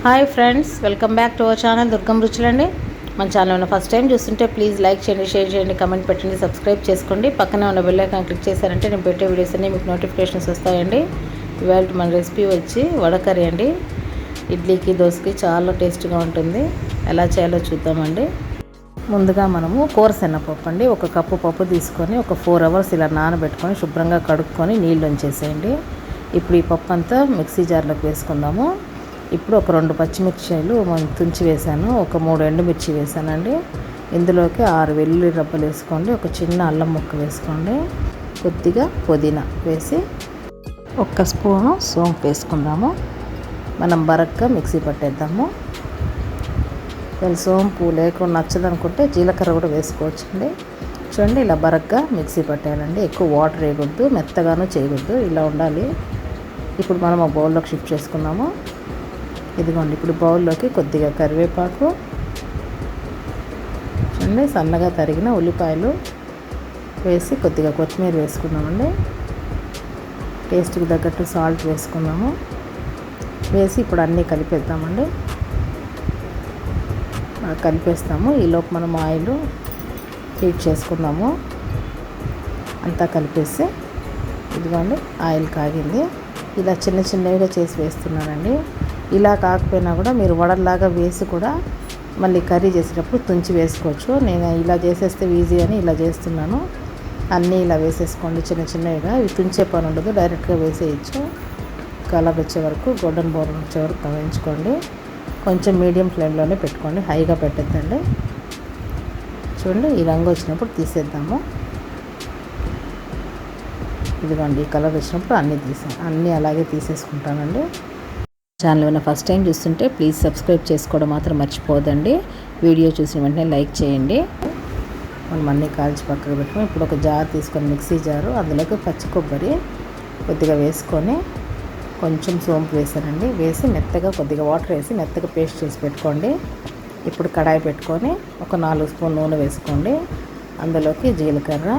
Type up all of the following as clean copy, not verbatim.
Hi friends, welcome back to our channel Durgam రుచులండి. మన channel first time చూస్తుంటే please like చేయండి, షేర్ చేయండి, కమెంట్ పెట్టండి, సబ్స్క్రైబ్ చేసుకోండి. పక్కనే ఉన్న బెల్ ఐకాన్ క్లిక్ చేశారంటే నేను పెట్టే వీడియోస్ అన్నీ మీకు నోటిఫికేషన్స్ వస్తాయండి. ఇవాళ మన రెసిపీ వచ్చి వడ కర్రీ అండి. ఇడ్లీకి, దోశకి చాలా టేస్ట్గా ఉంటుంది. ఎలా చేయాలో చూద్దామండి. ముందుగా మనము కోరశనగపప్పు అండి, ఒక కప్పు పప్పు తీసుకొని ఒక 4 hours ఇలా నానబెట్టుకొని శుభ్రంగా కడుక్కొని నీళ్ళు ఉంచేసేయండి. ఇప్పుడు ఈ పప్పు అంతా మిక్సీ జార్లోకి వేసుకుందాము. ఇప్పుడు ఒక 2 పచ్చిమిర్చిలు తుంచి వేసాను, ఒక 3 ఎండుమిర్చి వేసానండి. ఇందులోకి 6 వెల్లుల్లి రబ్బలు వేసుకోండి, ఒక చిన్న అల్లం ముక్క వేసుకోండి, కొద్దిగా పుదీనా వేసి 1 స్పూను సోంపు వేసుకుందాము. మనం బరగ్గా మిక్సీ పట్టేద్దాము. సోంపు లేకుండా నచ్చదనుకుంటే జీలకర్ర కూడా వేసుకోవచ్చండి. చూడండి, ఇలా బరగ్గా మిక్సీ పట్టేయాలండి. ఎక్కువ వాటర్ వేయకూడదు, మెత్తగాను చేయకూడదు, ఇలా ఉండాలి. ఇప్పుడు మనం ఆ బౌల్లోకి షిఫ్ట్ చేసుకున్నాము. ఇదిగోండి, ఇప్పుడు బౌల్లోకి కొద్దిగా కరివేపాకు, చూడండి సన్నగా తరిగిన ఉల్లిపాయలు వేసి కొద్దిగా కొత్తిమీర వేసుకున్నామండి. టేస్ట్కి తగ్గట్టు సాల్ట్ వేసుకున్నాము. వేసి ఇప్పుడు అన్నీ కలిపేద్దామండి. కలిపేస్తాము. ఈలోపు మనం ఆయిల్ హీట్ చేసుకుందాము. అంతా కలిపేసి ఇదిగోండి, ఆయిల్ కాగింది. ఇలా చిన్న చిన్నవిగా చేసి వేస్తున్నానండి. ఇలా కాకపోయినా కూడా మీరు వడల్లాగా వేసి కూడా మళ్ళీ కర్రీ చేసేటప్పుడు తుంచి వేసుకోవచ్చు. నేను ఇలా చేసేస్తే ఈజీ అని ఇలా చేస్తున్నాను. అన్నీ ఇలా వేసేసుకోండి చిన్న చిన్నవిగా. ఇవి తుంచే పని ఉండదు, డైరెక్ట్గా వేసేయచ్చు. కలర్ వచ్చే వరకు, గోల్డెన్ బ్రౌన్ వచ్చే వరకు వేయించుకోండి. కొంచెం మీడియం ఫ్లేమ్లోనే పెట్టుకోండి, హైగా పెట్టద్దండి. చూడండి, ఈ రంగు వచ్చినప్పుడు తీసేద్దాము. ఇదిగోండి, ఈ కలర్ వచ్చినప్పుడు అన్నీ అలాగే తీసేసుకుంటానండి. ఛానల్ ఏమైనా ఫస్ట్ టైం చూస్తుంటే ప్లీజ్ సబ్స్క్రైబ్ చేసుకోవడం మాత్రం మర్చిపోదండి. వీడియో చూసిన వెంటనే లైక్ చేయండి. మనం అన్నీ కాల్చి పక్కకు పెట్టుకొని ఇప్పుడు ఒక జార్ తీసుకొని, మిక్సీ జారు, అందులోకి పచ్చి కొబ్బరి కొద్దిగా వేసుకొని కొంచెం సోంపు వేసానండి. వేసి మెత్తగా కొద్దిగా వాటర్ వేసి మెత్తగా పేస్ట్ చేసి పెట్టుకోండి. ఇప్పుడు కడాయి పెట్టుకొని ఒక 4 స్పూన్ నూనె వేసుకోండి. అందులోకి జీలకర్ర,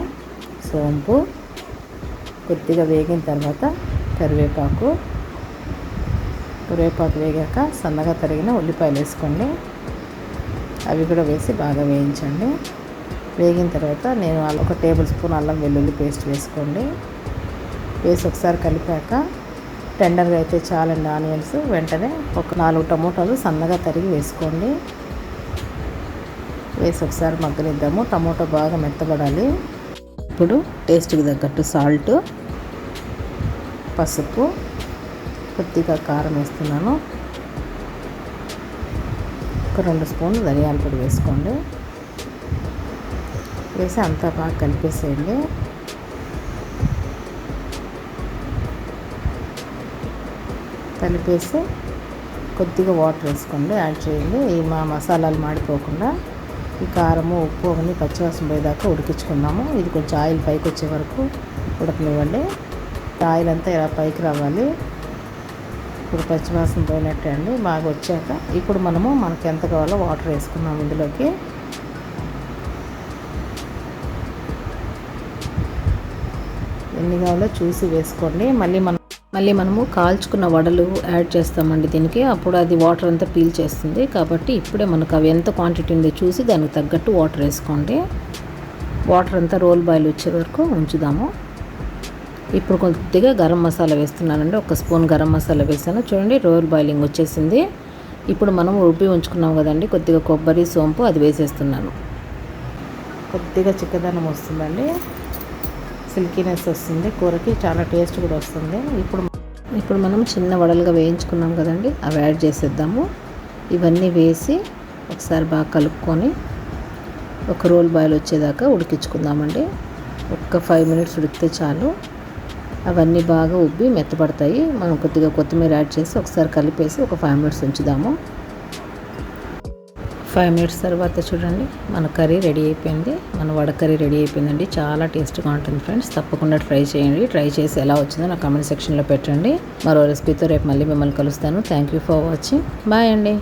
సోంపు కొద్దిగా వేగిన తర్వాత కరివేపాకు వేగాక సన్నగా తరిగిన ఉల్లిపాయలు వేసుకోండి. అవి కూడా వేసి బాగా వేయించండి. వేగిన తర్వాత నేను 1 టేబుల్ స్పూన్ అల్లం వెల్లుల్లి పేస్ట్ వేసుకోండి. వేసి ఒకసారి కలిపాక టెండర్గా అయితే చాలండి ఆనియన్స్. వెంటనే ఒక 4 టమోటాలు సన్నగా తరిగి వేసుకోండి. వేసి ఒకసారి మగ్గనిద్దాము. టమోటా బాగా మెత్తబడాలి. ఇప్పుడు టేస్ట్కి తగ్గట్టు సాల్ట్, పసుపు, కొద్దిగా కారం వేస్తున్నాను. ఒక 2 స్పూన్లు ధనియాల పొడి వేసుకోండి. వేసి అంతా బాగా కలిపేసేయండి. కలిపేసి కొద్దిగా వాటర్ వేసుకోండి, యాడ్ చేయండి. ఈ మసాలాలు మాడిపోకుండా ఈ కారము, ఉప్పు అవన్నీ పచ్చివాసన పోయేదాకా ఉడికించుకుందాము. ఇది కొంచెం ఆయిల్ పైకి వచ్చే వరకు ఉడకనివ్వండి. ఆయిల్ అంతా ఇలా పైకి రావాలి. ఇప్పుడు పచ్చివాసన పోయినట్టే అండి, బాగా వచ్చాక ఇప్పుడు మనకి ఎంత కావాలో వాటర్ వేసుకున్నాం. ఇందులోకి ఎన్ని కావాలో చూసి వేసుకోండి. మళ్ళీ మనము కాల్చుకున్న వడలు యాడ్ చేస్తామండి దీనికి. అప్పుడు అది వాటర్ అంతా పీల్ చేస్తుంది. కాబట్టి ఇప్పుడే మనకు అవి ఎంత క్వాంటిటీ ఉందో చూసి దానికి తగ్గట్టు వాటర్ వేసుకోండి. వాటర్ అంతా రోల్ బాయిల్ వచ్చే వరకు ఉంచుదాము. ఇప్పుడు కొద్దిగా గరం మసాలా వేస్తున్నానండి. 1 స్పూన్ గరం మసాలా వేసాను. చూడండి, రోల్ బాయిలింగ్ వచ్చేసింది. ఇప్పుడు మనం రుబ్బి ఉంచుకున్నాం కదండి, కొద్దిగా కొబ్బరి, సోంపు అది వేసేస్తున్నాను. కొద్దిగా చిక్కదనం వస్తుందండి, సిల్కీనెస్ వస్తుంది, కూరకి చాలా టేస్ట్ కూడా వస్తుంది. ఇప్పుడు మనం చిన్న వడలుగా వేయించుకున్నాం కదండి, అవి యాడ్ చేసేద్దాము. ఇవన్నీ వేసి ఒకసారి బాగా కలుపుకొని ఒక రోల్ బాయిల్ వచ్చేదాకా ఉడికించుకుందామండి. 5 minutes ఉడికితే చాలు. అవన్నీ బాగా ఉబ్బి మెత్తపడతాయి. మనం కొద్దిగా కొత్తిమీర యాడ్ చేసి ఒకసారి కలిపేసి ఒక 5 minutes ఉంచుదాము. 5 minutes తర్వాత చూడండి, మన కర్రీ రెడీ అయిపోయింది. మన వడ కర్రీ రెడీ అయిపోయిందండి. చాలా టేస్ట్గా ఉంటుంది ఫ్రెండ్స్. తప్పకుండా ట్రై చేయండి. ట్రై చేసి ఎలా వచ్చిందో నా కామెంట్ సెక్షన్లో పెట్టండి. మరో రెసిపీతో రేపు మళ్ళీ మిమ్మల్ని కలుస్తాను. Thank you for watching. Bye అండి.